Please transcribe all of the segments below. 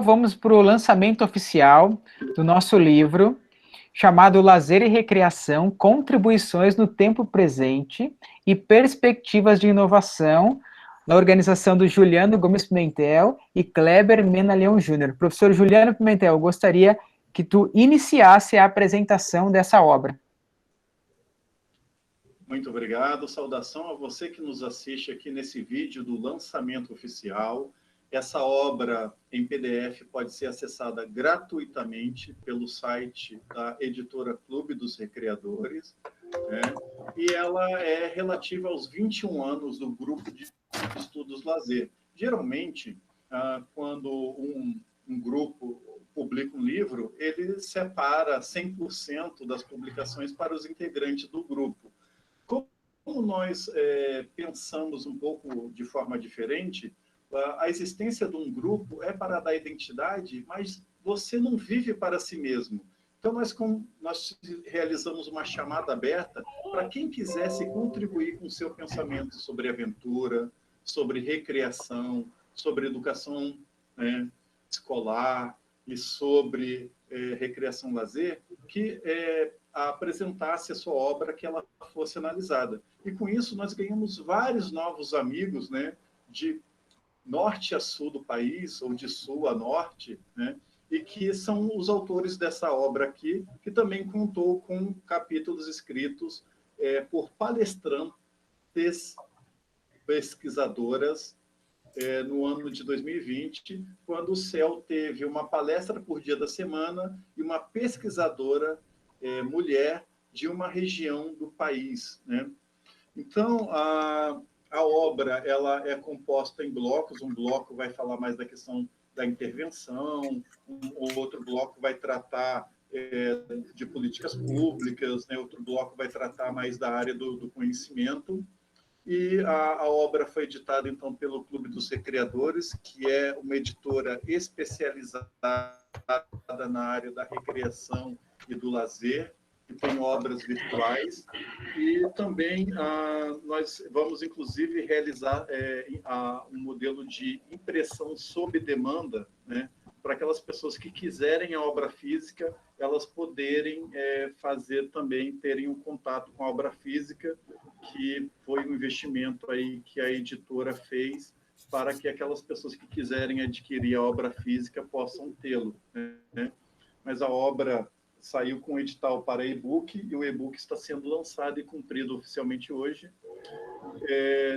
vamos para o lançamento oficial do nosso livro, chamado Lazer e Recreação, Contribuições no Tempo Presente e Perspectivas de Inovação, na organização do Juliano Gomes Pimentel e Kleber Mena Leão Júnior. Professor Juliano Pimentel, eu gostaria que tu iniciasse a apresentação dessa obra. Muito obrigado. Saudação a você que nos assiste aqui nesse vídeo do lançamento oficial. Essa obra em PDF pode ser acessada gratuitamente pelo site da editora Clube dos Recreadores, né? E ela é relativa aos 21 anos do Grupo de Estudos Lazer. Geralmente, quando um grupo publica um livro, ele separa 100% das publicações para os integrantes do grupo. Como nós pensamos um pouco de forma diferente, a existência de um grupo é para dar identidade, mas você não vive para si mesmo. Então, nós realizamos uma chamada aberta para quem quisesse contribuir com o seu pensamento sobre aventura, sobre recreação, sobre educação, né, escolar e sobre recreação lazer, que apresentasse a sua obra, que ela fosse analisada. E com isso nós ganhamos vários novos amigos, né, de norte a sul do país, ou de sul a norte, né, e que são os autores dessa obra aqui, que também contou com capítulos escritos por palestrantes, pesquisadoras, no ano de 2020, quando o CEL teve uma palestra por dia da semana e uma pesquisadora mulher de uma região do país, né? Então, a obra ela é composta em blocos. Um bloco vai falar mais da questão da intervenção, um outro bloco vai tratar de políticas públicas, né? Outro bloco vai tratar mais da área do conhecimento. E a obra foi editada, então, pelo Clube dos Recreadores, que é uma editora especializada na área da recreação e do lazer, que tem obras virtuais. E também nós vamos, inclusive, realizar um modelo de impressão sob demanda, né, para aquelas pessoas que quiserem a obra física, elas poderem fazer também, terem um contato com a obra física, que foi um investimento aí que a editora fez para que aquelas pessoas que quiserem adquirir a obra física possam tê-lo, né? Mas a obra saiu com edital para e-book, e o e-book está sendo lançado e cumprido oficialmente hoje.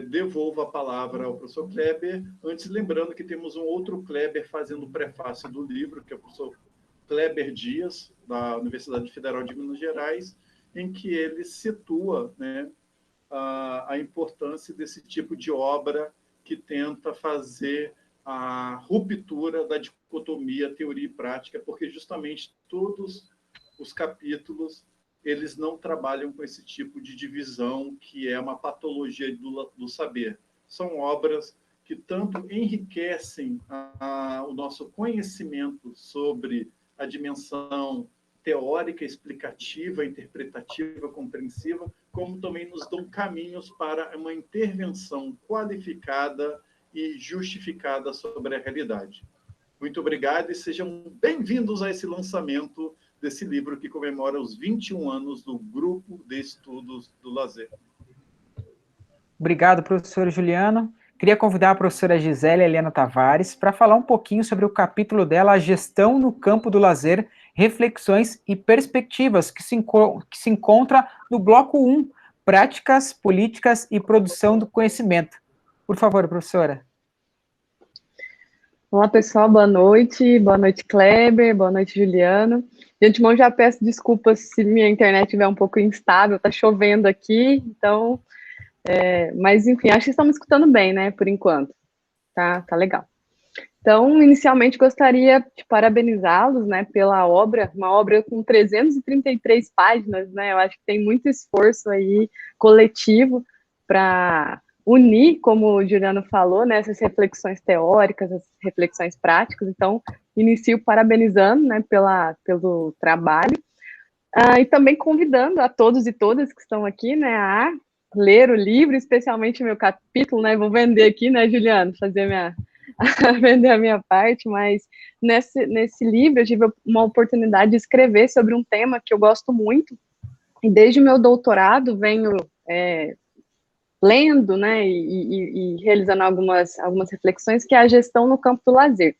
Devolvo a palavra ao professor Kleber, antes lembrando que temos um outro Kleber fazendo o prefácio do livro, que é o professor Kleber Dias, da Universidade Federal de Minas Gerais, em que ele situa, né, a importância desse tipo de obra que tenta fazer a ruptura da dicotomia teoria e prática, porque justamente todos os capítulos eles não trabalham com esse tipo de divisão, que é uma patologia do saber. São obras que tanto enriquecem o nosso conhecimento sobre a dimensão teórica, explicativa, interpretativa, compreensiva, como também nos dão caminhos para uma intervenção qualificada e justificada sobre a realidade. Muito obrigado e sejam bem-vindos a esse lançamento desse livro que comemora os 21 anos do Grupo de Estudos do Lazer. Obrigado, professor Juliano. Queria convidar a professora Gisele Helena Tavares para falar um pouquinho sobre o capítulo dela, A Gestão no Campo do Lazer, Reflexões e Perspectivas, que se encontra no bloco 1, Práticas, Políticas e Produção do Conhecimento. Por favor, professora. Olá, pessoal, boa noite Kleber, boa noite Juliano. De antemão já peço desculpas se minha internet estiver um pouco instável, está chovendo aqui, então, mas enfim, acho que estão me escutando bem, né, por enquanto, tá legal. Então, inicialmente gostaria de parabenizá-los, né, pela obra, uma obra com 333 páginas, né, eu acho que tem muito esforço aí coletivo para unir, como o Juliano falou, né, essas reflexões teóricas, as reflexões práticas. Então, inicio parabenizando, né, pelo trabalho, e também convidando a todos e todas que estão aqui, né, a ler o livro, especialmente o meu capítulo, né, vou vender aqui, né, Juliano, fazer vender a minha parte, mas nesse livro eu tive uma oportunidade de escrever sobre um tema que eu gosto muito, e desde o meu doutorado venho lendo, né, e realizando algumas reflexões, que é a gestão no campo do lazer.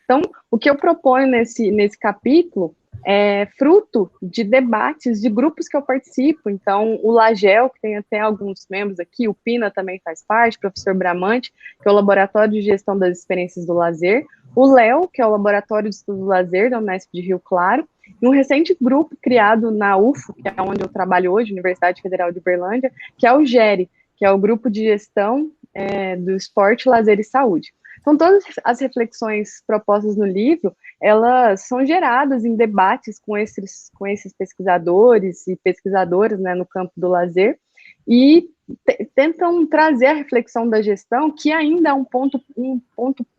Então, o que eu proponho nesse capítulo é fruto de debates de grupos que eu participo. Então, o LAGEL, que tem até alguns membros aqui, o PINA também faz parte, o professor Bramante, que é o Laboratório de Gestão das Experiências do Lazer, o LEO, que é o Laboratório de Estudo do Lazer da Unesp de Rio Claro, e um recente grupo criado na UFO, que é onde eu trabalho hoje, Universidade Federal de Uberlândia, que é o GERE, que é o Grupo de Gestão do Esporte, Lazer e Saúde. Então, todas as reflexões propostas no livro, elas são geradas em debates com esses pesquisadores e pesquisadoras, né, no campo do lazer, e tentam trazer a reflexão da gestão, que ainda é um ponto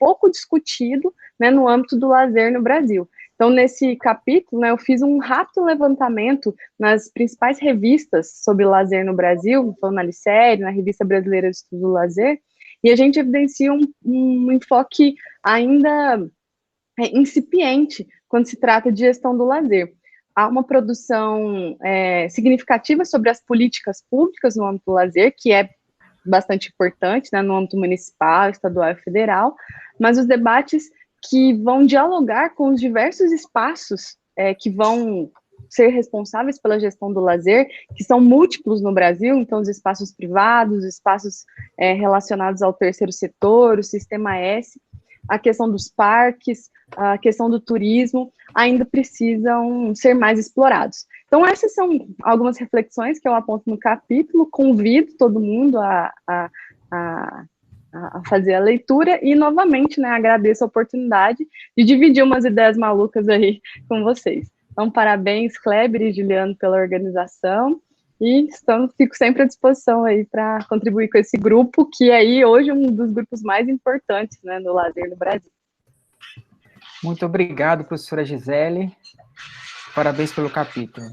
pouco discutido, né, no âmbito do lazer no Brasil. Então, nesse capítulo, né, eu fiz um rápido levantamento nas principais revistas sobre lazer no Brasil, então na Alicere, na Revista Brasileira de Estudo do Lazer, e a gente evidencia um enfoque ainda incipiente quando se trata de gestão do lazer. Há uma produção significativa sobre as políticas públicas no âmbito do lazer, que é bastante importante, né, no âmbito municipal, estadual e federal, mas os debates que vão dialogar com os diversos espaços que vão ser responsáveis pela gestão do lazer, que são múltiplos no Brasil, então os espaços privados, os espaços relacionados ao terceiro setor, o Sistema S, a questão dos parques, a questão do turismo, ainda precisam ser mais explorados. Então, essas são algumas reflexões que eu aponto no capítulo, convido todo mundo a fazer a leitura e, novamente, né, agradeço a oportunidade de dividir umas ideias malucas aí com vocês. Então, parabéns, Kleber e Juliano, pela organização, e fico sempre à disposição aí para contribuir com esse grupo, que aí hoje é um dos grupos mais importantes, né, no lazer no Brasil. Muito obrigado, professora Gisele. Parabéns pelo capítulo.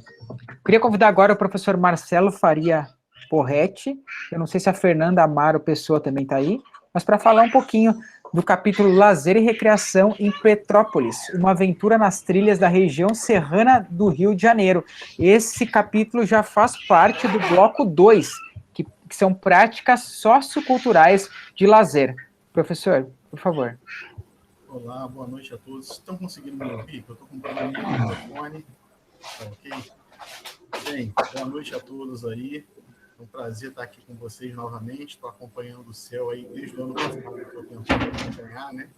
Queria convidar agora o professor Marcelo Faria Porretti. Eu não sei se a Fernanda Amaro Pessoa também está aí, mas para falar um pouquinho do capítulo Lazer e Recreação em Petrópolis, uma aventura nas trilhas da região serrana do Rio de Janeiro. Esse capítulo já faz parte do bloco 2, que são práticas socioculturais de lazer. Professor, por favor. Olá, boa noite a todos. Estão conseguindo me ouvir? Eu estou com um probleminha no microfone. Tá ok? Bem, boa noite a todos aí. É um prazer estar aqui com vocês novamente. Estou acompanhando o céu aí desde o ano passado. Estou tentando acompanhar, né?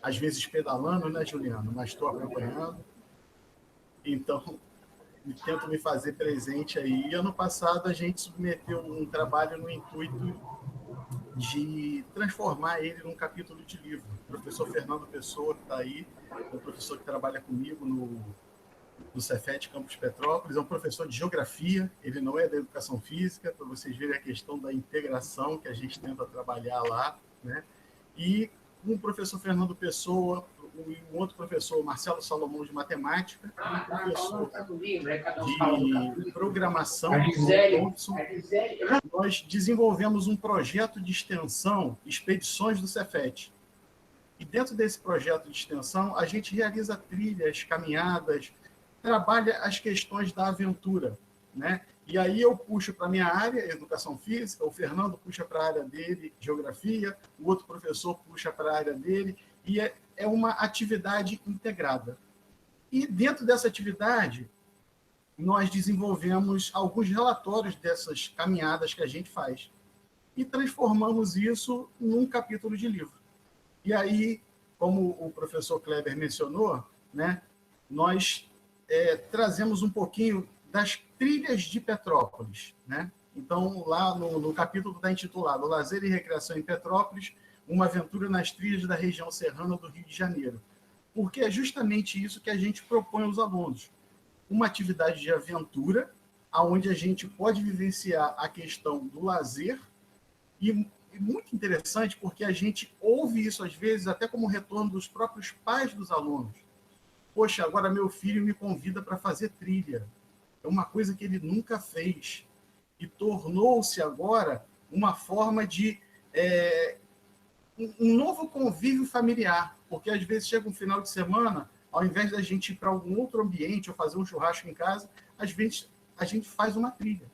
Às vezes pedalando, né, Juliano? Mas estou acompanhando. Então, tento me fazer presente aí. E ano passado a gente submeteu um trabalho no intuito de transformar ele num capítulo de livro. O professor Fernando Pessoa, que está aí, é um professor que trabalha comigo no Cefet Campus Petrópolis, é um professor de geografia, ele não é da educação física, para vocês verem a questão da integração que a gente tenta trabalhar lá, né? E um professor Fernando Pessoa, um outro professor, Marcelo Salomão, de matemática, um professor de programação, Thompson. Nós desenvolvemos um projeto de extensão, Expedições do Cefet. E dentro desse projeto de extensão, a gente realiza trilhas, caminhadas, trabalha as questões da aventura, né? E aí eu puxo para a minha área, educação física, o Fernando puxa para a área dele, geografia, o outro professor puxa para a área dele, e é uma atividade integrada. E dentro dessa atividade, nós desenvolvemos alguns relatórios dessas caminhadas que a gente faz e transformamos isso num capítulo de livro. E aí, como o professor Kleber mencionou, né, nós trazemos um pouquinho das trilhas de Petrópolis, né? Então, lá no capítulo está intitulado Lazer e Recreação em Petrópolis, uma aventura nas trilhas da região serrana do Rio de Janeiro. Porque é justamente isso que a gente propõe aos alunos. Uma atividade de aventura, onde a gente pode vivenciar a questão do lazer, e muito interessante, porque a gente ouve isso, às vezes, até como retorno dos próprios pais dos alunos. Poxa, agora meu filho me convida para fazer trilha. É uma coisa que ele nunca fez. E tornou-se agora uma forma de um novo convívio familiar, porque às vezes chega um final de semana, ao invés da gente ir para algum outro ambiente ou fazer um churrasco em casa, às vezes a gente faz uma trilha,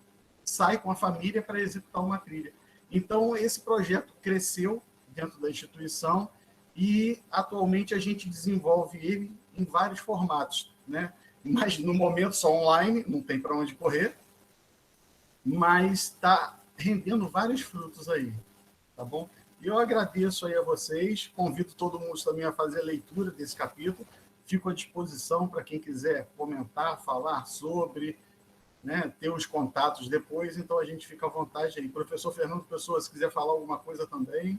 sai com a família para executar uma trilha. Então, esse projeto cresceu dentro da instituição e, atualmente, a gente desenvolve ele em vários formatos, né? Mas, no momento, só online, não tem para onde correr, mas está rendendo vários frutos aí, tá bom? E eu agradeço aí a vocês, convido todo mundo também a fazer a leitura desse capítulo, fico à disposição para quem quiser comentar, falar sobre, né, ter os contatos depois, então a gente fica à vontade aí. Professor Fernando Pessoa, se quiser falar alguma coisa também.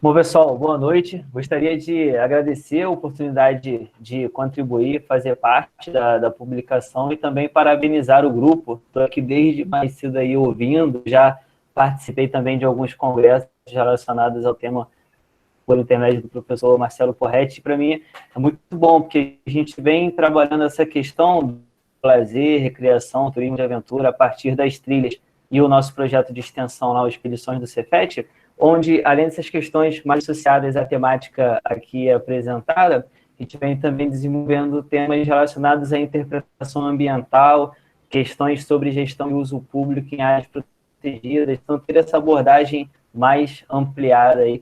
Bom, pessoal, boa noite. Gostaria de agradecer a oportunidade de contribuir, fazer parte da publicação e também parabenizar o grupo. Estou aqui desde mais cedo aí ouvindo, já participei também de alguns congressos relacionados ao tema por intermédio do professor Marcelo Porretti. Para mim é muito bom, porque a gente vem trabalhando essa questão do lazer, recreação, turismo de aventura a partir das trilhas e o nosso projeto de extensão lá, o Expedições do Cefet, onde, além dessas questões mais associadas à temática aqui apresentada, a gente vem também desenvolvendo temas relacionados à interpretação ambiental, questões sobre gestão e uso público em áreas protegidas, então ter essa abordagem mais ampliada aí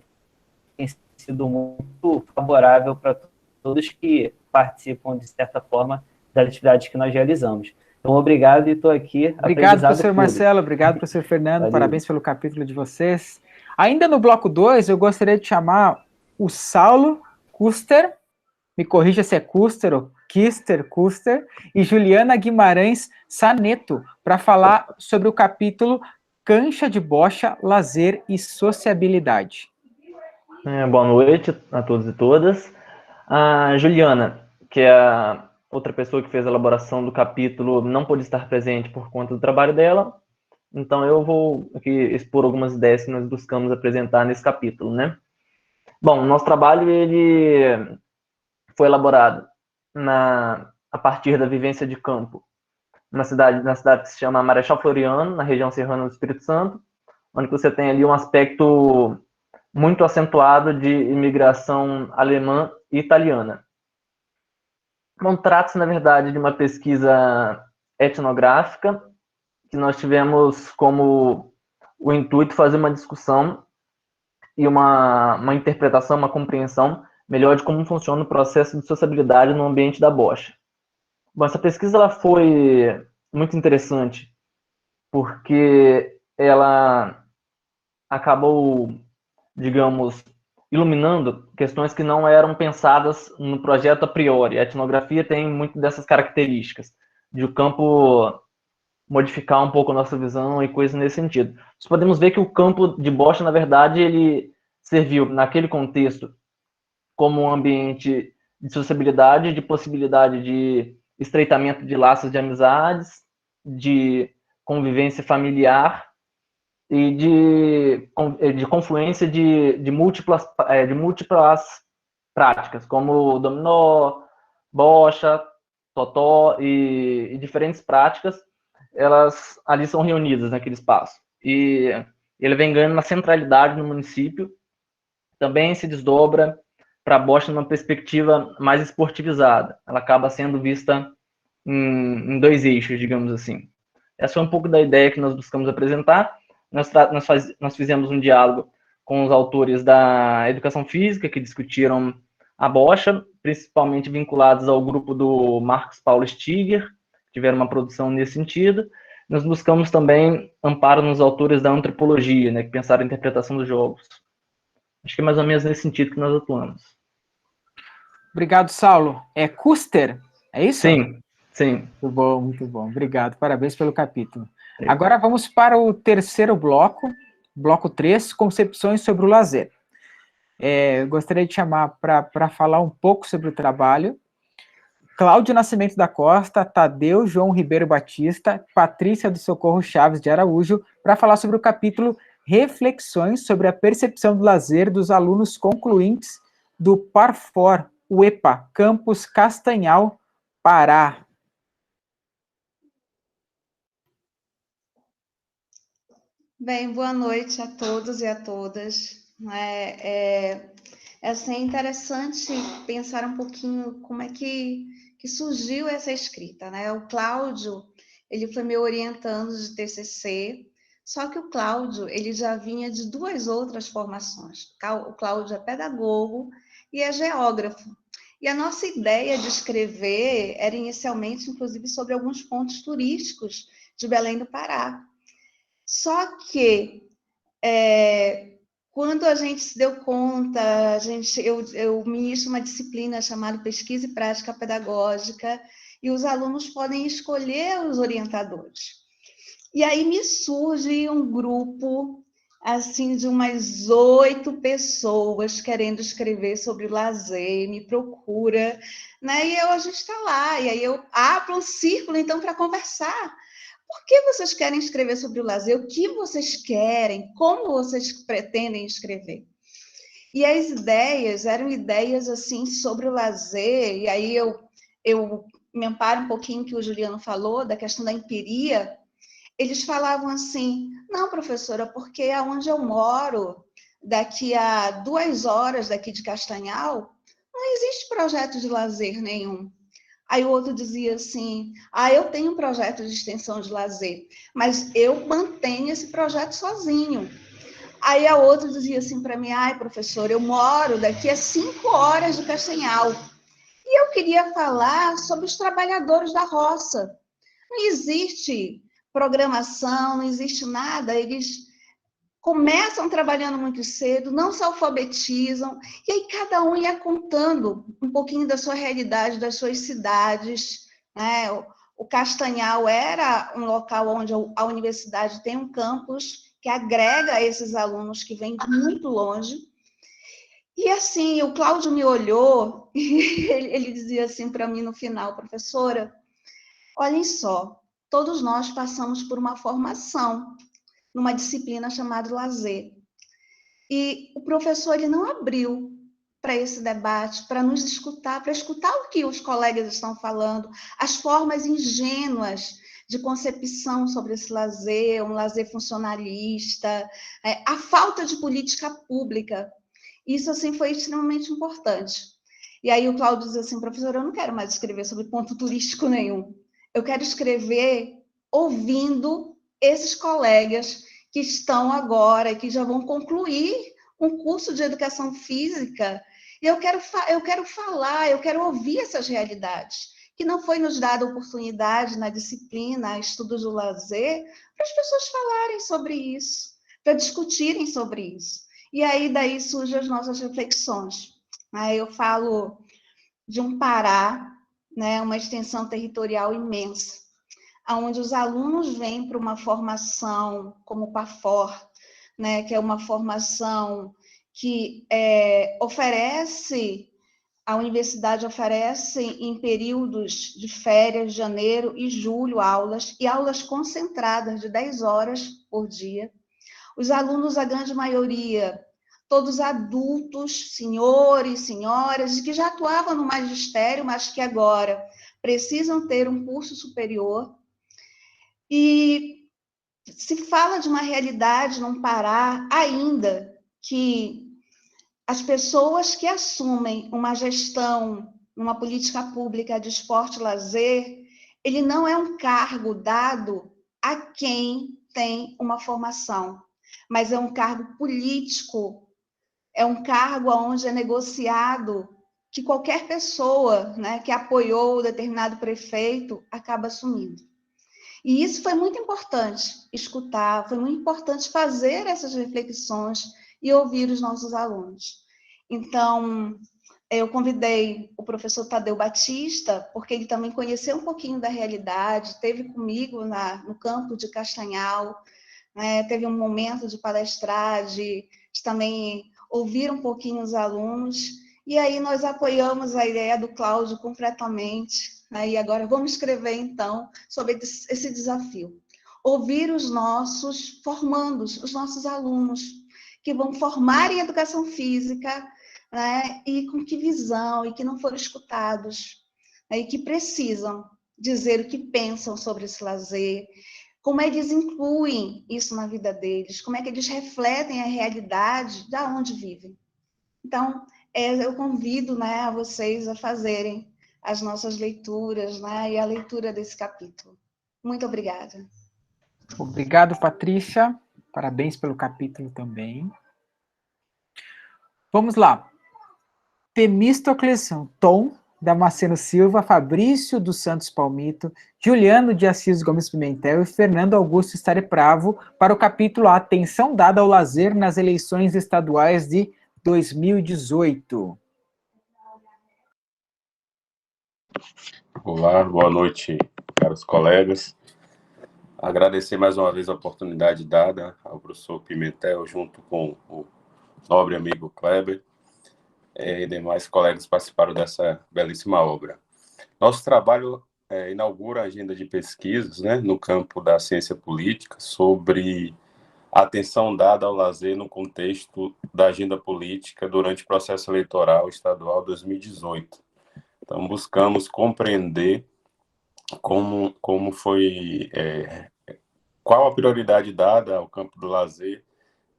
tem sido muito favorável para todos que participam, de certa forma, das atividades que nós realizamos. Então, obrigado e estou aqui. Obrigado, professor Marcelo, obrigado, professor Fernando, Valeu. Parabéns pelo capítulo de vocês. Ainda no bloco 2, eu gostaria de chamar o Saulo Kuster, me corrija se é Kuster ou Kuster, e Juliana Guimarães Saneto, para falar sobre o capítulo Cancha de Bocha, Lazer e Sociabilidade. Boa noite a todos e todas. A Juliana, que é a outra pessoa que fez a elaboração do capítulo, não pôde estar presente por conta do trabalho dela, então eu vou aqui expor algumas ideias que nós buscamos apresentar nesse capítulo, né? Bom, o nosso trabalho ele foi elaborado a partir da vivência de campo na cidade que se chama Marechal Floriano, na região serrana do Espírito Santo, onde você tem ali um aspecto muito acentuado de imigração alemã e italiana. Bom, trata-se, na verdade, de uma pesquisa etnográfica, que nós tivemos como o intuito fazer uma discussão e uma interpretação, uma compreensão melhor de como funciona o processo de sociabilidade no ambiente da bocha. Bom, essa pesquisa ela foi muito interessante, porque ela acabou, digamos, iluminando questões que não eram pensadas no projeto a priori. A etnografia tem muito dessas características, de o campo modificar um pouco a nossa visão e coisas nesse sentido. Nós podemos ver que o campo de bocha, na verdade, ele serviu, naquele contexto, como um ambiente de sociabilidade, de possibilidade de estreitamento de laços de amizades, de convivência familiar e de confluência de múltiplas práticas, como dominó, bocha, totó e diferentes práticas, elas ali são reunidas naquele espaço. E ele vem ganhando uma centralidade no município, também se desdobra para a bocha numa perspectiva mais esportivizada. Ela acaba sendo vista em dois eixos, digamos assim. Essa foi um pouco da ideia que nós buscamos apresentar. Nós fizemos um diálogo com os autores da educação física, que discutiram a bocha, principalmente vinculados ao grupo do Marcos Paulo Stiger, que tiveram uma produção nesse sentido. Nós buscamos também amparo nos autores da antropologia, né, que pensaram a interpretação dos jogos. Acho que é mais ou menos nesse sentido que nós atuamos. Obrigado, Saulo. É Kuster, é isso? Sim, sim. Muito bom, muito bom. Obrigado, parabéns pelo capítulo. Agora vamos para o terceiro bloco, bloco 3, concepções sobre o lazer. Gostaria de chamar para falar um pouco sobre o trabalho Cláudio Nascimento da Costa, Tadeu João Ribeiro Batista, Patrícia do Socorro Chaves de Araújo, para falar sobre o capítulo Reflexões sobre a percepção do lazer dos alunos concluintes do Parfor, UEPA, Campus Castanhal, Pará. Bem, boa noite a todos e a todas. É interessante pensar um pouquinho como é que surgiu essa escrita, né? O Cláudio, ele foi meu orientando de TCC, só que o Cláudio, ele já vinha de 2 outras formações. O Cláudio é pedagogo e é geógrafo. E a nossa ideia de escrever era inicialmente, inclusive, sobre alguns pontos turísticos de Belém do Pará. Só que quando a gente se deu conta, eu ministro uma disciplina chamada Pesquisa e Prática Pedagógica, e os alunos podem escolher os orientadores. E aí me surge um grupo assim de umas 8 pessoas querendo escrever sobre lazer, me procura, né? E a gente está lá, e aí eu abro um círculo então para conversar. Por que vocês querem escrever sobre o lazer? O que vocês querem? Como vocês pretendem escrever? E as ideias eram ideias assim sobre o lazer, e aí eu me amparo um pouquinho que o Juliano falou, da questão da empiria. Eles falavam assim, não, professora, porque aonde eu moro, daqui a 2 horas daqui de Castanhal, não existe projeto de lazer nenhum. Aí o outro dizia assim, eu tenho um projeto de extensão de lazer, mas eu mantenho esse projeto sozinho. Aí a outra dizia assim para mim, professora, eu moro daqui a 5 horas de Castanhal. E eu queria falar sobre os trabalhadores da roça. Não existe programação, não existe nada, eles começam trabalhando muito cedo, não se alfabetizam, e aí cada um ia contando um pouquinho da sua realidade, das suas cidades, né? O Castanhal era um local onde a universidade tem um campus que agrega esses alunos que vêm de muito longe. E assim, o Cláudio me olhou e ele dizia assim para mim no final, professora, olhem só, todos nós passamos por uma formação numa disciplina chamada lazer. E o professor ele não abriu para esse debate, para nos escutar, para escutar o que os colegas estão falando, as formas ingênuas de concepção sobre esse lazer, um lazer funcionalista, a falta de política pública. Isso, assim, foi extremamente importante. E aí o Cláudio diz assim, professor, eu não quero mais escrever sobre ponto turístico nenhum. Eu quero escrever ouvindo esses colegas que estão agora, que já vão concluir um curso de educação física, e eu quero falar, eu quero ouvir essas realidades, que não foi nos dada oportunidade na disciplina, estudos do lazer, para as pessoas falarem sobre isso, para discutirem sobre isso. E aí daí surgem as nossas reflexões. Aí eu falo de um Pará, né, uma extensão territorial imensa, onde os alunos vêm para uma formação como o PAFOR, né, que é uma formação que a universidade oferece em períodos de férias, janeiro e julho, aulas concentradas de 10 horas por dia. Os alunos, a grande maioria, todos adultos, senhores, senhoras, que já atuavam no magistério, mas que agora precisam ter um curso superior. E se fala de uma realidade no Pará ainda que as pessoas que assumem uma gestão, uma política pública de esporte e lazer, ele não é um cargo dado a quem tem uma formação, mas é um cargo político, é um cargo onde é negociado que qualquer pessoa, né, que apoiou determinado prefeito acaba assumindo. E isso foi muito importante escutar, foi muito importante fazer essas reflexões e ouvir os nossos alunos. Então, eu convidei o professor Tadeu Batista, porque ele também conheceu um pouquinho da realidade, esteve comigo no campo de Castanhal, né, teve um momento de palestrar, de também ouvir um pouquinho os alunos, e aí nós apoiamos a ideia do Cláudio completamente, né, e agora vamos escrever, então, sobre esse desafio. Ouvir os nossos formandos, os nossos alunos, que vão formar em educação física, né, e com que visão, e que não foram escutados, né, e que precisam dizer o que pensam sobre esse lazer, como é que eles incluem isso na vida deles, como é que eles refletem a realidade da onde vivem. Então, eu convido, né, a vocês a fazerem as nossas leituras, né, e a leitura desse capítulo. Muito obrigada. Obrigado, Patrícia. Parabéns pelo capítulo também. Vamos lá. Temístocles, Tom Damasceno Silva, Fabrício dos Santos Palmito, Juliano de Assis Gomes Pimentel e Fernando Augusto Starepravo para o capítulo A Atenção Dada ao Lazer nas Eleições Estaduais de 2018. Olá, boa noite, caros colegas. Agradecer mais uma vez a oportunidade dada ao professor Pimentel, junto com o nobre amigo Kleber, e demais colegas que participaram dessa belíssima obra. Nosso trabalho inaugura a agenda de pesquisas, né, no campo da ciência política sobre a atenção dada ao lazer no contexto da agenda política durante o processo eleitoral estadual 2018. Então, buscamos compreender como foi, qual a prioridade dada ao campo do lazer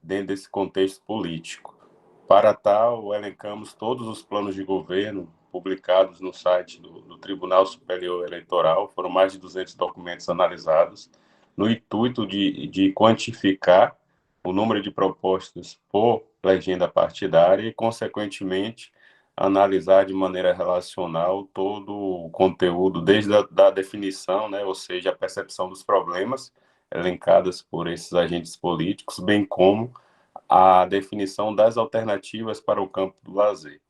dentro desse contexto político. Para tal, elencamos todos os planos de governo publicados no site do Tribunal Superior Eleitoral, foram mais de 200 documentos analisados, no intuito de quantificar o número de propostas por legenda partidária e, consequentemente, analisar de maneira relacional todo o conteúdo, desde a definição, né, ou seja, a percepção dos problemas elencadas por esses agentes políticos, bem como a definição das alternativas para o campo do lazer.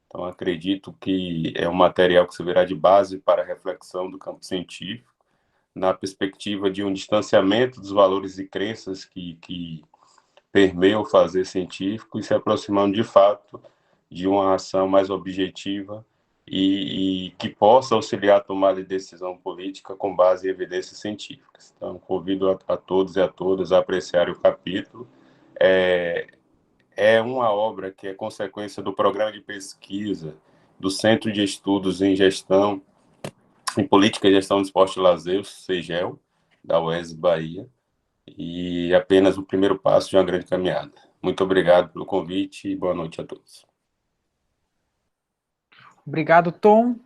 Então, acredito que é um material que servirá de base para a reflexão do campo científico, na perspectiva de um distanciamento dos valores e crenças que permeiam o fazer científico e se aproximando, de fato, de uma ação mais objetiva e que possa auxiliar a tomada de decisão política com base em evidências científicas. Então, convido a todos e a todas a apreciarem o capítulo. É uma obra que é consequência do programa de pesquisa do Centro de Estudos em Gestão, em Política e Gestão de Esporte e Lazer, o CEGEL, da UES Bahia, e apenas o primeiro passo de uma grande caminhada. Muito obrigado pelo convite e boa noite a todos. Obrigado, Tom.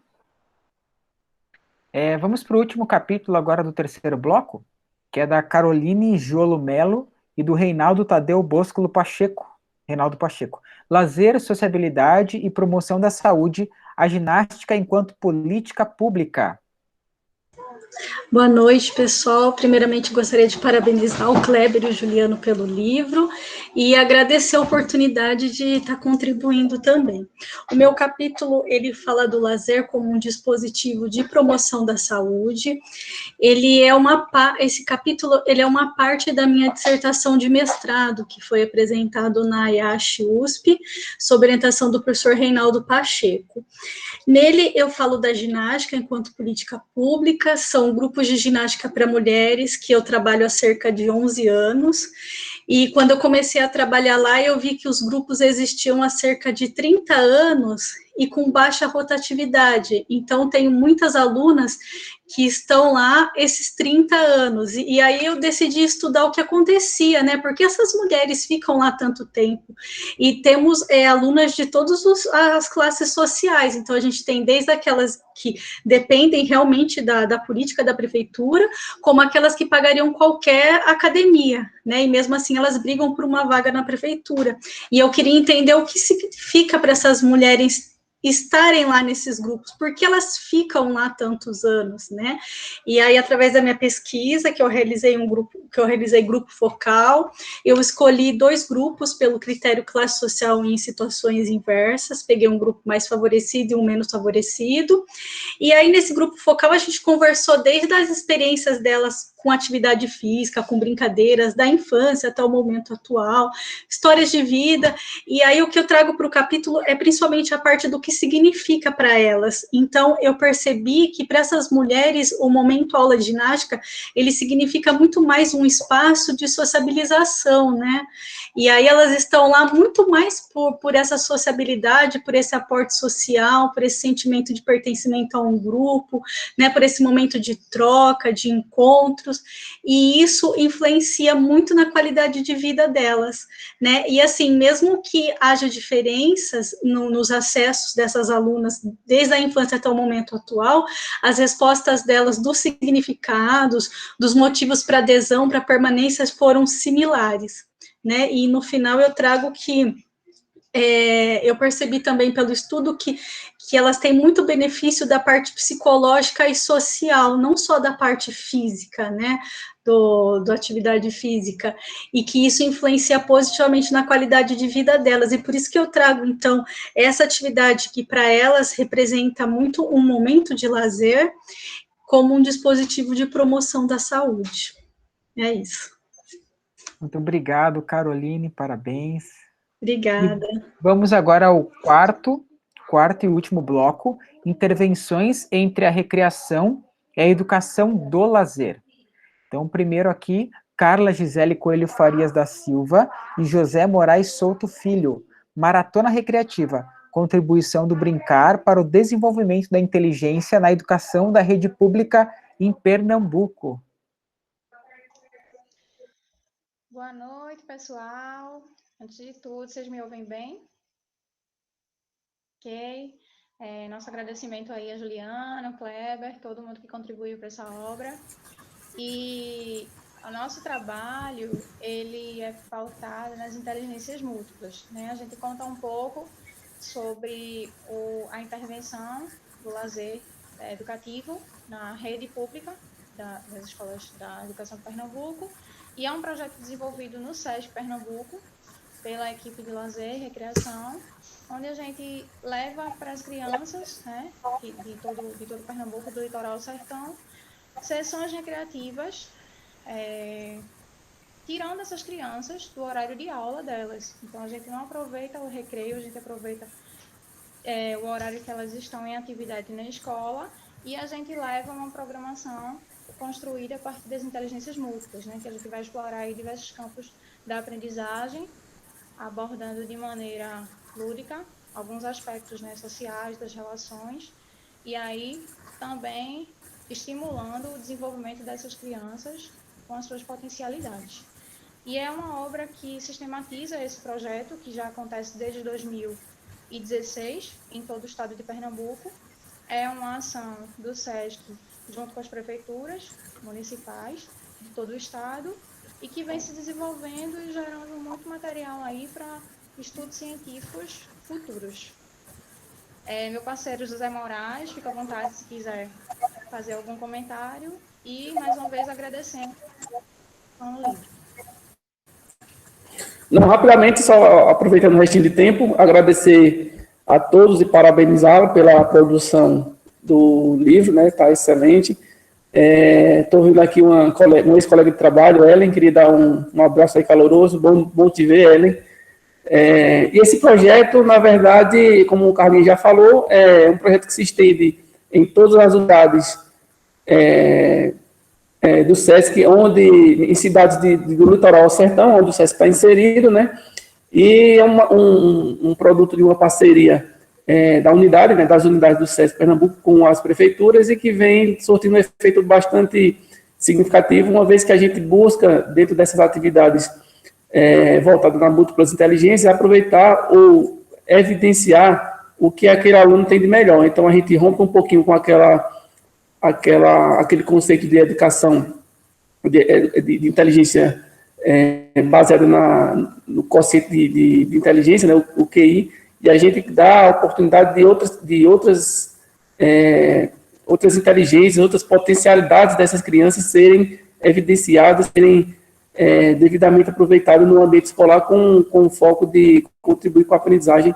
Vamos para o último capítulo agora do terceiro bloco, que é da Caroline Giolo Melo e do Reinaldo Tadeu Boscolo Pacheco. Reinaldo Pacheco. Lazer, sociabilidade e promoção da saúde, a ginástica enquanto política pública. Boa noite, pessoal. Primeiramente, gostaria de parabenizar o Kleber e o Juliano pelo livro e agradecer a oportunidade de estar contribuindo também. O meu capítulo, ele fala do lazer como um dispositivo de promoção da saúde. Esse capítulo, ele é uma parte da minha dissertação de mestrado, que foi apresentado na IASH USP, sob orientação do professor Reinaldo Pacheco. Nele, eu falo da ginástica enquanto política pública, são grupos de ginástica para mulheres que eu trabalho há cerca de 11 anos, e quando eu comecei a trabalhar lá, eu vi que os grupos existiam há cerca de 30 anos e com baixa rotatividade, então tenho muitas alunas que estão lá esses 30 anos, e aí eu decidi estudar o que acontecia, né, porque essas mulheres ficam lá tanto tempo, e temos alunas de todas as classes sociais, então a gente tem desde aquelas que dependem realmente da política da prefeitura, como aquelas que pagariam qualquer academia, né, e mesmo assim elas brigam por uma vaga na prefeitura, e eu queria entender o que significa para essas mulheres estarem lá nesses grupos, porque elas ficam lá tantos anos, né? E aí, através da minha pesquisa, que eu realizei grupo focal, eu escolhi 2 grupos pelo critério classe social em situações inversas, peguei um grupo mais favorecido e um menos favorecido, e aí nesse grupo focal a gente conversou desde as experiências delas com atividade física, com brincadeiras, da infância até o momento atual, histórias de vida, e aí o que eu trago para o capítulo é principalmente a parte do que significa para elas. Então, eu percebi que para essas mulheres, o momento aula de ginástica, ele significa muito mais um espaço de sociabilização, né? E aí elas estão lá muito mais por essa sociabilidade, por esse aporte social, por esse sentimento de pertencimento a um grupo, né? Por esse momento de troca, de encontros, e isso influencia muito na qualidade de vida delas, né? E assim, mesmo que haja diferenças nos acessos dessas alunas, desde a infância até o momento atual, as respostas delas dos significados, dos motivos para adesão, para permanência, foram similares, né? E no final eu trago que eu percebi também pelo estudo que elas têm muito benefício da parte psicológica e social, não só da parte física, né, do atividade física, e que isso influencia positivamente na qualidade de vida delas, e por isso que eu trago, então, essa atividade que para elas representa muito um momento de lazer, como um dispositivo de promoção da saúde. É isso. Muito obrigado, Caroline, parabéns. Obrigada. E vamos agora ao quarto e último bloco, intervenções entre a recreação e a educação do lazer. Então, primeiro aqui, Carla Gisele Coelho Farias da Silva e José Moraes Souto Filho, Maratona Recreativa, contribuição do brincar para o desenvolvimento da inteligência na educação da rede pública em Pernambuco. Boa noite, pessoal. Antes de tudo, vocês me ouvem bem? Ok. Nosso agradecimento aí a Juliana, Kleber, todo mundo que contribuiu para essa obra. E o nosso trabalho, ele é pautado nas inteligências múltiplas, né? A gente conta um pouco sobre a intervenção do lazer educativo na rede pública das escolas da educação de Pernambuco, e é um projeto desenvolvido no SESC Pernambuco, pela equipe de lazer e recreação, onde a gente leva para as crianças, né, de todo Pernambuco, do litoral ao sertão, sessões recreativas, tirando essas crianças do horário de aula delas. Então, a gente não aproveita o recreio, a gente aproveita o horário que elas estão em atividade na escola, e a gente leva uma programação construída a partir das inteligências múltiplas, né, que a gente vai explorar aí diversos campos da aprendizagem, abordando de maneira lúdica alguns aspectos, né, sociais das relações, e aí também estimulando o desenvolvimento dessas crianças com as suas potencialidades. E é uma obra que sistematiza esse projeto, que já acontece desde 2016 em todo o estado de Pernambuco. É uma ação do SESC junto com as prefeituras municipais de todo o estado, e que vem se desenvolvendo e gerando muito material aí para estudos científicos futuros. Meu parceiro José Moraes, fica à vontade se quiser fazer algum comentário, e mais uma vez agradecendo ao livro. Não, rapidamente, só aproveitando o restinho de tempo, agradecer a todos e parabenizá-lo pela produção do livro, né, está excelente. Estou vendo aqui uma ex-colega de trabalho, Ellen, queria dar um abraço aí caloroso, bom te ver, Ellen. E esse projeto, na verdade, como o Carlinhos já falou, é um projeto que se estende em todas as unidades do SESC, em cidades do litoral ao sertão, onde o SESC está inserido, né? E é um produto de uma parceria das unidades do SESC Pernambuco com as prefeituras, e que vem surtindo um efeito bastante significativo, uma vez que a gente busca, dentro dessas atividades voltadas na múltiplas inteligências, aproveitar ou evidenciar o que aquele aluno tem de melhor. Então, a gente rompe um pouquinho com aquele conceito de educação, de inteligência baseada no conceito de inteligência, né, o QI, e a gente dá a oportunidade de outras inteligências, outras potencialidades dessas crianças serem evidenciadas, serem devidamente aproveitadas no ambiente escolar, com o foco de contribuir com a aprendizagem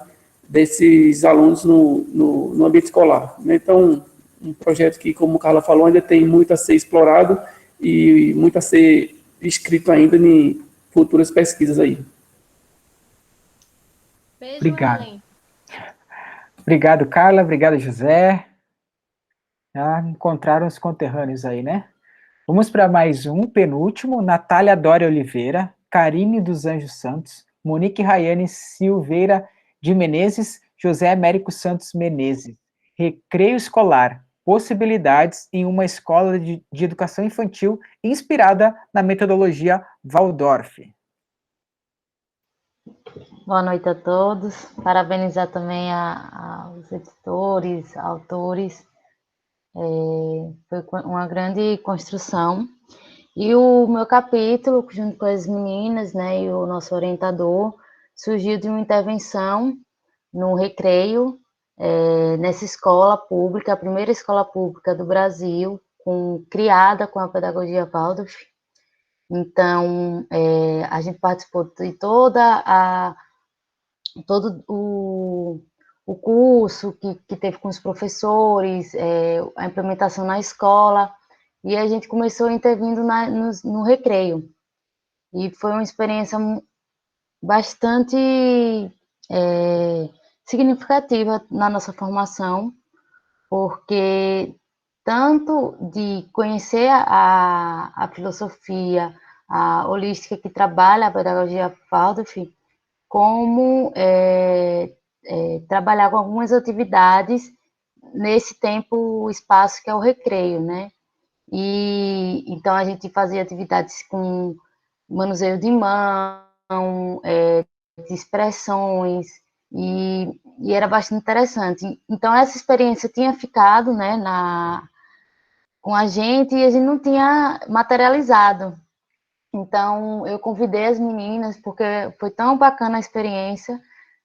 desses alunos no ambiente escolar. Então, um projeto que, como o Carla falou, ainda tem muito a ser explorado e muito a ser escrito ainda em futuras pesquisas aí. Beijo, Obrigado. Ellen. Obrigado, Carla. Obrigado, José. Já encontraram os conterrâneos aí, né? Vamos para mais um, penúltimo, Natália Dória Oliveira, Karine dos Anjos Santos, Monique Rayane Silveira de Menezes, José Américo Santos Menezes. Recreio escolar, possibilidades em uma escola de educação infantil inspirada na metodologia Waldorf. Boa noite a todos. Parabenizar também aos editores, autores. Foi uma grande construção. E o meu capítulo, junto com as meninas, né, e o nosso orientador, surgiu de uma intervenção no recreio, nessa escola pública, a primeira escola pública do Brasil, criada com a pedagogia Waldorf. Então, a gente participou de todo o curso que teve com os professores, a implementação na escola, e a gente começou intervindo no recreio. E foi uma experiência bastante significativa na nossa formação, porque tanto de conhecer a filosofia, a holística que trabalha a pedagogia Waldorf, como trabalhar com algumas atividades nesse tempo, espaço que é o recreio, né? E então a gente fazia atividades com manuseio de mão, de expressões, e era bastante interessante. Então essa experiência tinha ficado, né, com a gente, e a gente não tinha materializado. Então eu convidei as meninas, porque foi tão bacana a experiência.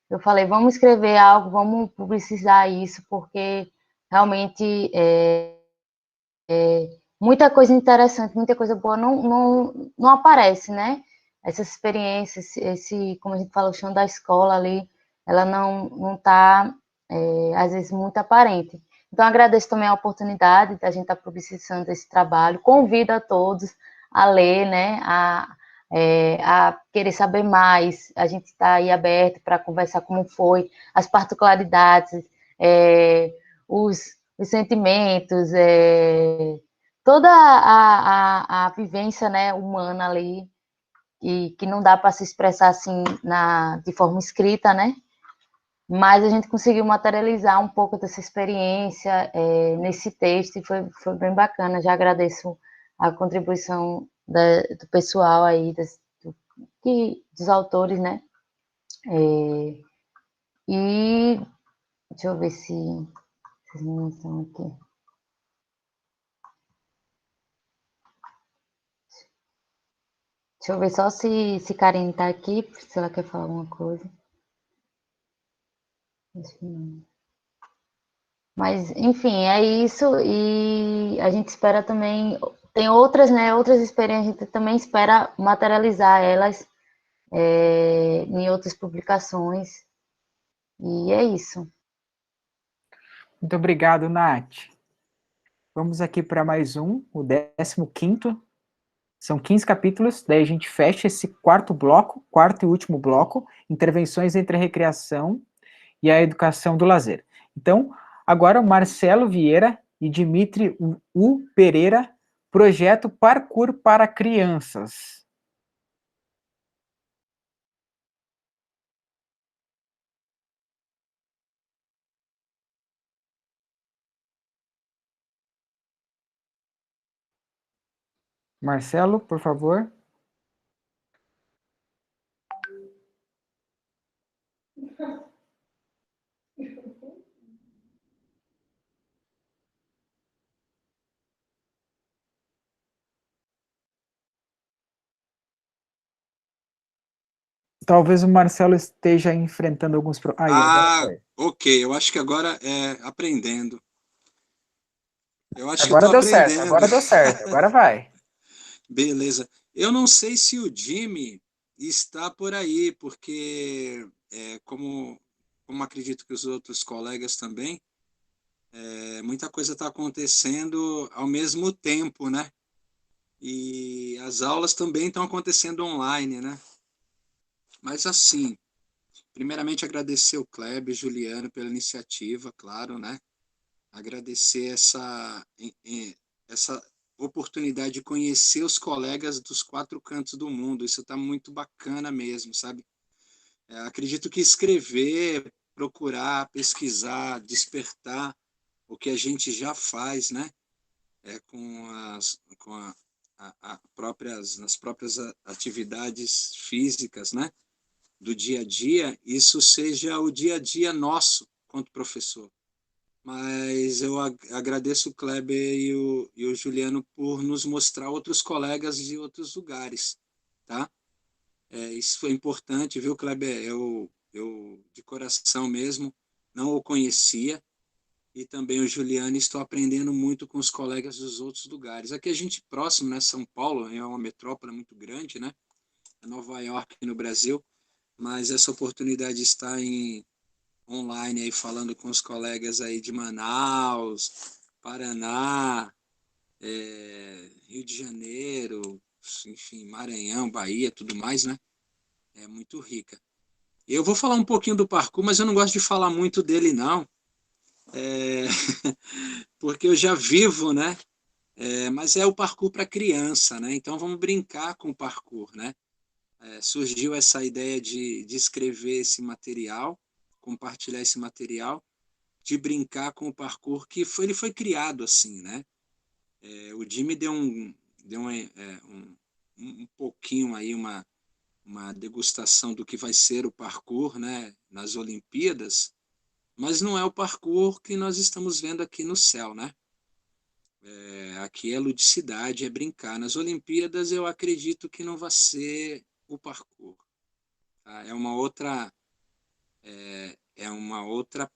Eu falei, vamos escrever algo, vamos publicizar isso, porque realmente muita coisa interessante, muita coisa boa não aparece, né? Essas experiências, como a gente fala, o chão da escola ali, ela não está, às vezes, muito aparente. Então, agradeço também a oportunidade da gente estar publicizando esse trabalho, convido a todos a ler, né, a querer saber mais, a gente está aí aberto para conversar como foi, as particularidades, os sentimentos, toda a vivência, né, humana ali, e que não dá para se expressar assim de forma escrita, né? Mas a gente conseguiu materializar um pouco dessa experiência nesse texto e foi bem bacana. Já agradeço a contribuição do pessoal aí, dos autores, né? E deixa eu ver se vocês não estão aqui. Deixa eu ver só se Karine está aqui, se ela quer falar alguma coisa. Mas, enfim, é isso, e a gente espera também, tem outras, né, outras experiências, a gente também espera materializar elas em outras publicações, e é isso. Muito obrigado, Nath. Vamos aqui para mais um, o 15º. São 15 capítulos, daí a gente fecha esse quarto e último bloco, intervenções entre a recreação e a educação do lazer. Então, agora o Marcelo Vieira e Dimitri U. Pereira, projeto Parkour para Crianças. Marcelo, por favor. Talvez o Marcelo esteja enfrentando alguns problemas. Ok, eu acho que agora é aprendendo. Eu acho agora que eu deu certo, agora vai. Beleza. Eu não sei se o Jimmy está por aí, porque como acredito que os outros colegas também, muita coisa está acontecendo ao mesmo tempo, né? E as aulas também estão acontecendo online, né? Mas assim, primeiramente agradecer o Kleber e Juliano pela iniciativa, claro, né? Agradecer essa oportunidade de conhecer os colegas dos 4 cantos do mundo. Isso está muito bacana mesmo, sabe? Acredito que escrever, procurar, pesquisar, despertar o que a gente já faz, né? Nas próprias atividades físicas, né? Do dia a dia, isso seja o dia a dia nosso, quanto professor. Mas eu agradeço o Kleber e o Juliano por nos mostrar outros colegas de outros lugares, tá? Isso foi importante, viu, Kleber? Eu, de coração mesmo, não o conhecia, e também o Juliano, estou aprendendo muito com os colegas dos outros lugares. Aqui a gente próximo, né? São Paulo é uma metrópole muito grande, né? É Nova York no Brasil, mas essa oportunidade de estar online aí falando com os colegas aí de Manaus, Paraná, Rio de Janeiro, enfim, Maranhão, Bahia, tudo mais, né? É muito rica. Eu vou falar um pouquinho do parkour, mas eu não gosto de falar muito dele, não. Porque eu já vivo, né? Mas é o parkour para criança, né? Então vamos brincar com o parkour, né? Surgiu essa ideia de escrever esse material, compartilhar esse material, de brincar com o parkour, ele foi criado assim, né? O Jimmy deu um pouquinho aí, uma degustação do que vai ser o parkour, né? Nas Olimpíadas, mas não é o parkour que nós estamos vendo aqui no céu, né? Aqui é ludicidade, é brincar. Nas Olimpíadas eu acredito que não vai ser o parkour. Tá? É uma outra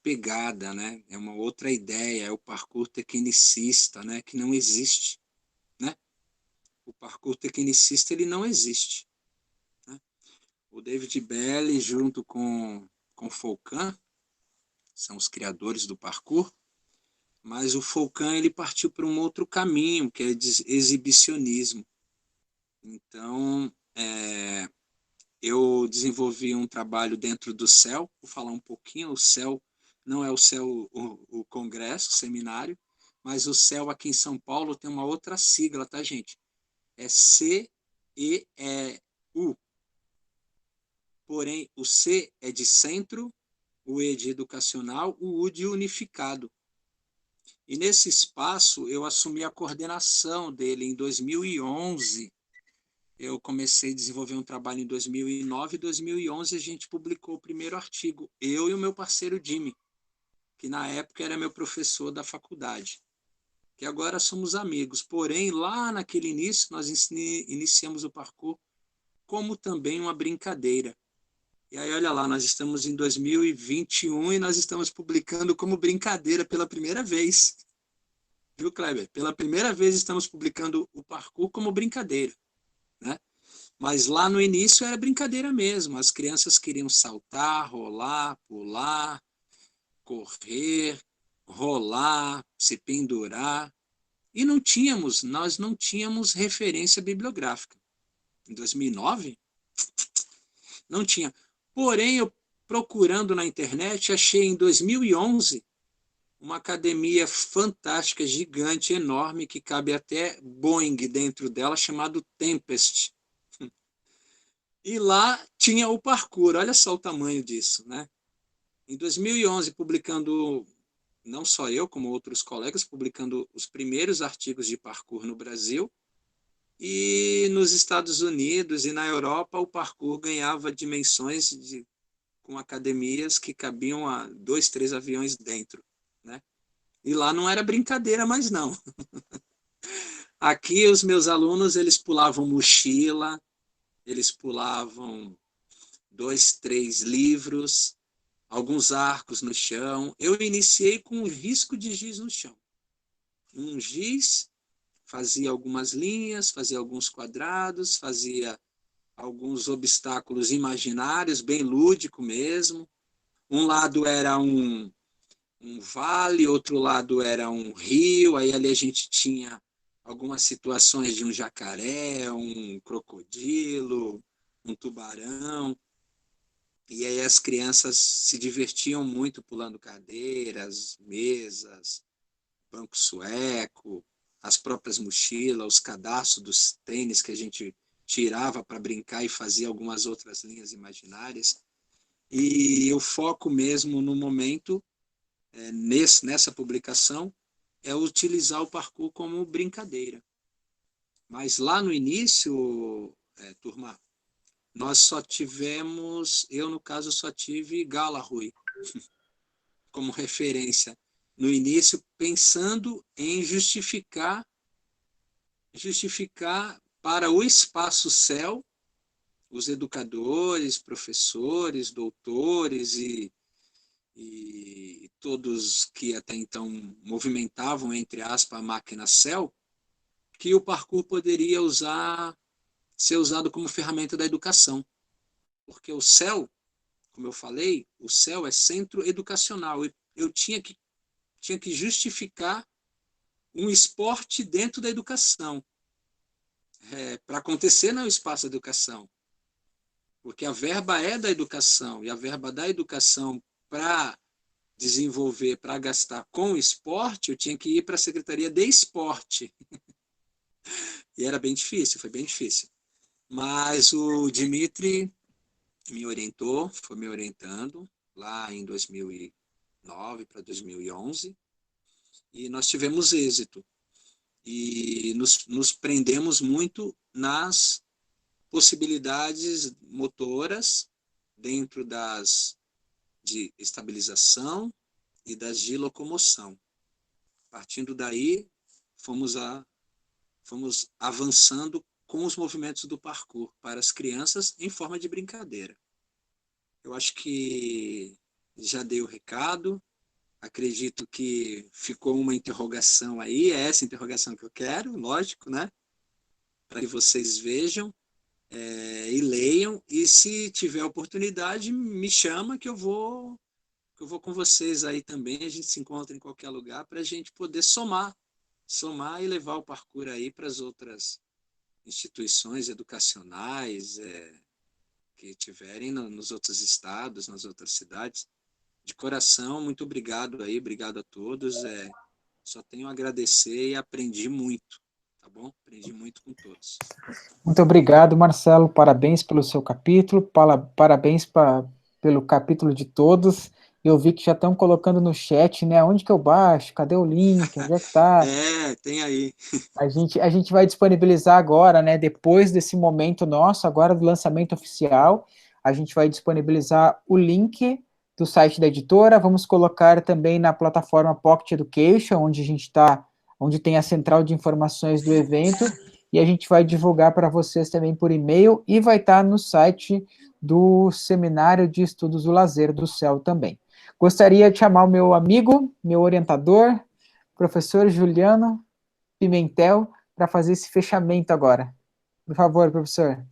pegada, né? É uma outra ideia, é o parkour tecnicista, né? Que não existe, né? O parkour tecnicista, ele não existe, né? O David Belli, junto com Foucault, são os criadores do parkour, mas o Foucault, ele partiu para um outro caminho, que é de exibicionismo. Então, eu desenvolvi um trabalho dentro do CEL, vou falar um pouquinho. O CEL não é o CEL, o congresso, o seminário, mas o CEL aqui em São Paulo tem uma outra sigla, tá, gente? É CEU. Porém, o C é de centro, o E de educacional, o U de unificado. E nesse espaço eu assumi a coordenação dele em 2011. Eu comecei a desenvolver um trabalho em 2009 e 2011 a gente publicou o primeiro artigo, eu e o meu parceiro Jimmy, que na época era meu professor da faculdade, que agora somos amigos. Porém, lá naquele início, nós iniciamos o parkour como também uma brincadeira. E aí, olha lá, nós estamos em 2021 e nós estamos publicando como brincadeira pela primeira vez. Viu, Kleber? Pela primeira vez estamos publicando o parkour como brincadeira, né? Mas lá no início era brincadeira mesmo. As crianças queriam saltar, rolar, pular, correr, rolar, se pendurar. E nós não tínhamos referência bibliográfica. Em 2009, não tinha. Porém, eu procurando na internet, achei em 2011 uma academia fantástica, gigante, enorme, que cabe até Boeing dentro dela, chamado Tempest. E lá tinha o parkour, olha só o tamanho disso, né? Em 2011, publicando, não só eu, como outros colegas, publicando os primeiros artigos de parkour no Brasil, e nos Estados Unidos e na Europa, o parkour ganhava dimensões com academias que cabiam a 2, 3 aviões dentro, né? E lá não era brincadeira mais, não. Aqui, os meus alunos, eles pulavam mochila, eles pulavam 2, 3 livros, alguns arcos no chão. Eu iniciei com um risco de giz no chão. Um giz, fazia algumas linhas, fazia alguns quadrados, fazia alguns obstáculos imaginários, bem lúdico mesmo. Um lado era um vale, outro lado era um rio, aí ali a gente tinha algumas situações de um jacaré, um crocodilo, um tubarão. E aí as crianças se divertiam muito pulando cadeiras, mesas, banco sueco, as próprias mochilas, os cadastros dos tênis que a gente tirava para brincar e fazia algumas outras linhas imaginárias. E o foco mesmo no momento, nessa publicação, é utilizar o parkour como brincadeira. Mas lá no início, turma, nós só tivemos, eu no caso só tive Galarrui como referência no início, pensando em justificar para o Espaço Céu, os educadores, professores, doutores e todos que até então movimentavam, entre aspas, a máquina Céu, que o parkour poderia ser usado como ferramenta da educação. Porque o CEL, como eu falei, o CEL é centro educacional. Eu tinha que justificar um esporte dentro da educação, para acontecer no espaço da educação. Porque a verba é da educação, e a verba da educação para desenvolver, para gastar com esporte, eu tinha que ir para a Secretaria de Esporte. E era bem difícil, foi bem difícil. Mas o Dimitri me orientou, foi me orientando, lá em 2009 para 2011, e nós tivemos êxito. E nos prendemos muito nas possibilidades motoras dentro de estabilização e das de locomoção. Partindo daí, fomos avançando com os movimentos do parkour para as crianças em forma de brincadeira. Eu acho que já dei o recado. Acredito que ficou uma interrogação aí, é essa interrogação que eu quero, lógico, né? Para que vocês vejam e leiam, e se tiver oportunidade, me chama que eu vou com vocês aí também, a gente se encontra em qualquer lugar para a gente poder somar e levar o parkour aí para as outras instituições educacionais que tiverem nos outros estados, nas outras cidades. De coração, muito obrigado aí, obrigado a todos. Só tenho a agradecer e aprendi muito, tá bom? Aprendi muito com todos. Muito obrigado, Marcelo. Parabéns pelo seu capítulo, parabéns pelo capítulo de todos. Eu vi que já estão colocando no chat, né? Onde que eu baixo? Cadê o link? Onde é que tá? Tem aí. A gente vai disponibilizar agora, né? Depois desse momento nosso, agora do lançamento oficial, a gente vai disponibilizar o link do site da editora. Vamos colocar também na plataforma Pocket Education, onde tem a central de informações do evento, e a gente vai divulgar para vocês também por e-mail, e vai estar no site do Seminário de Estudos do Lazer do CEL também. Gostaria de chamar o meu amigo, meu orientador, professor Juliano Pimentel, para fazer esse fechamento agora. Por favor, professor.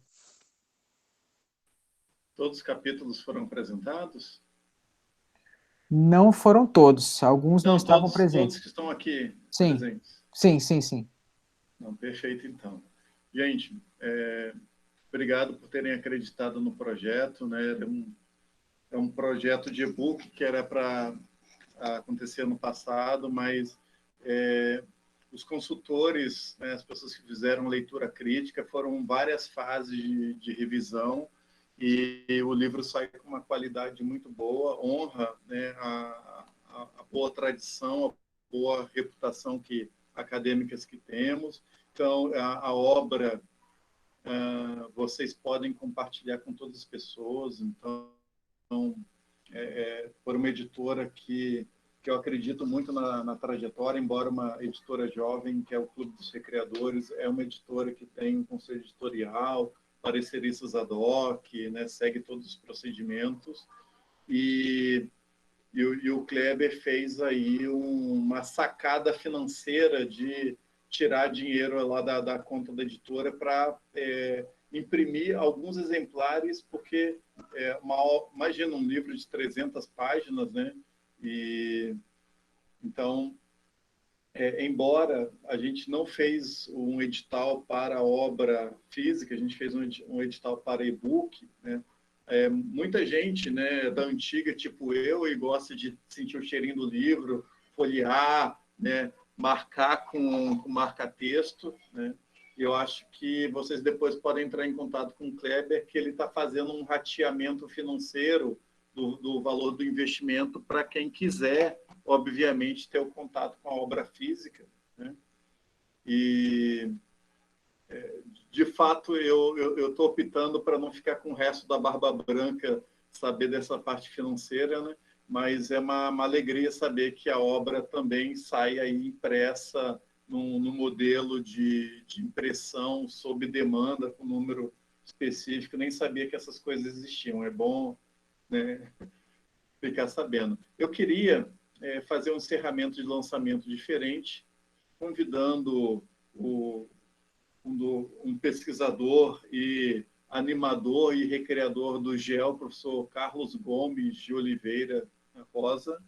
Todos os capítulos foram apresentados? Não foram todos, alguns não estavam presentes. Todos que estão aqui presentes. Sim. Não, perfeito, então. Gente, obrigado por terem acreditado no projeto, né? É um projeto de e-book que era para acontecer no passado, mas os consultores, né, as pessoas que fizeram leitura crítica, foram várias fases de revisão, e o livro sai com uma qualidade muito boa, honra, né, a boa tradição, a boa reputação acadêmicas que temos. Então, a obra vocês podem compartilhar com todas as pessoas. Então, por uma editora que eu acredito muito na trajetória, embora uma editora jovem, que é o Clube dos Recreadores, é uma editora que tem um conselho editorial, pareceristas ad hoc, né, segue todos os procedimentos, e o Kleber fez aí uma sacada financeira de tirar dinheiro lá da conta da editora para imprimir alguns exemplares, porque imagina um livro de 300 páginas, né? E então, embora a gente não fez um edital para obra física, a gente fez um edital para e-book, né? Muita gente, né, da antiga, tipo eu, e gosta de sentir o cheirinho do livro, folhear, né? marcar com marca-texto, né? Eu acho que vocês depois podem entrar em contato com o Kleber, que ele está fazendo um rateamento financeiro do valor do investimento para quem quiser, obviamente, ter o contato com a obra física, né? E, de fato, eu estou optando para não ficar com o resto da barba branca, saber dessa parte financeira, né? Mas é uma alegria saber que a obra também sai aí impressa no modelo de impressão sob demanda, com número específico. Nem sabia que essas coisas existiam. É bom, né, ficar sabendo. Eu queria fazer um encerramento de lançamento diferente, convidando um pesquisador e animador e recreador do GEL, professor Carlos Gomes de Oliveira Rosa,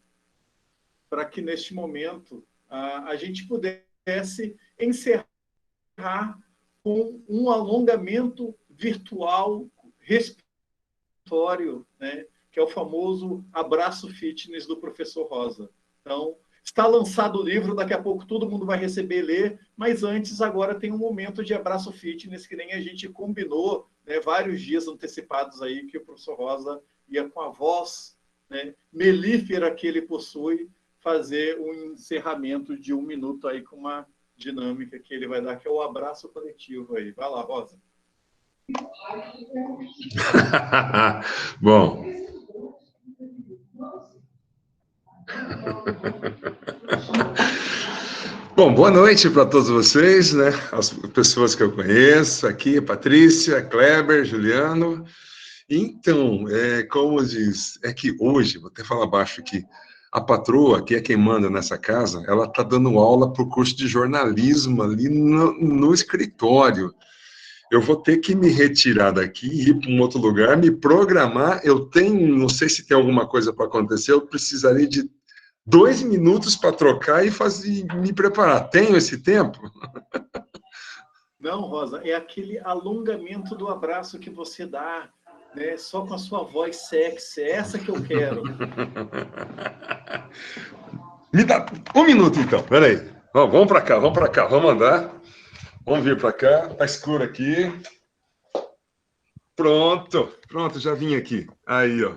para que, neste momento, a gente pudesse encerrar com um alongamento virtual respiratório, né, que é o famoso abraço fitness do professor Rosa. Então, está lançado o livro, daqui a pouco todo mundo vai receber e ler, mas antes, agora tem um momento de abraço fitness, que nem a gente combinou, né, vários dias antecipados aí, que o professor Rosa ia, com a voz, né, melífera que ele possui, fazer um encerramento de 1 minuto aí com uma dinâmica que ele vai dar, que é o abraço coletivo aí. Vai lá, Rosa. Bom. Bom, boa noite para todos vocês, né? As pessoas que eu conheço aqui, Patrícia, Kleber, Juliano. Então, como diz, é que hoje, vou até falar baixo aqui, a patroa, que é quem manda nessa casa, ela está dando aula para o curso de jornalismo ali no escritório. Eu vou ter que me retirar daqui, ir para um outro lugar, me programar. Eu tenho, não sei se tem alguma coisa para acontecer, eu precisaria de 2 minutos para trocar e me preparar. Tenho esse tempo? Não, Rosa, é aquele alongamento do abraço que você dá, né, só com a sua voz sexy. É essa que eu quero. Me dá 1 minuto, então. Peraí. Vamos para cá, vamos andar. Vamos vir para cá. Tá escuro aqui. Pronto, já vim aqui. Aí, ó.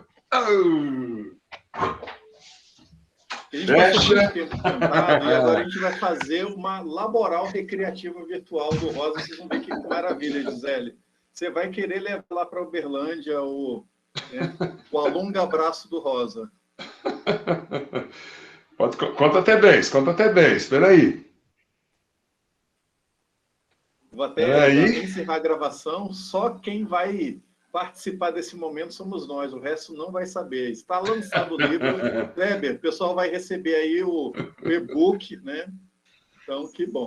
A gente passou muito tempo sentado, e agora a gente vai fazer uma laboral recreativa virtual do Rosa. Vocês vão ver que maravilha, Gisele. Você vai querer levar lá para Uberlândia o alonga-abraço do Rosa. Conta até 10, espera aí. Vou até encerrar a gravação, ssó quem vai participar desse momento somos nós, o resto não vai saber. Está lançado o livro, Kleber, o pessoal vai receber aí o e-book, né? Então, que bom.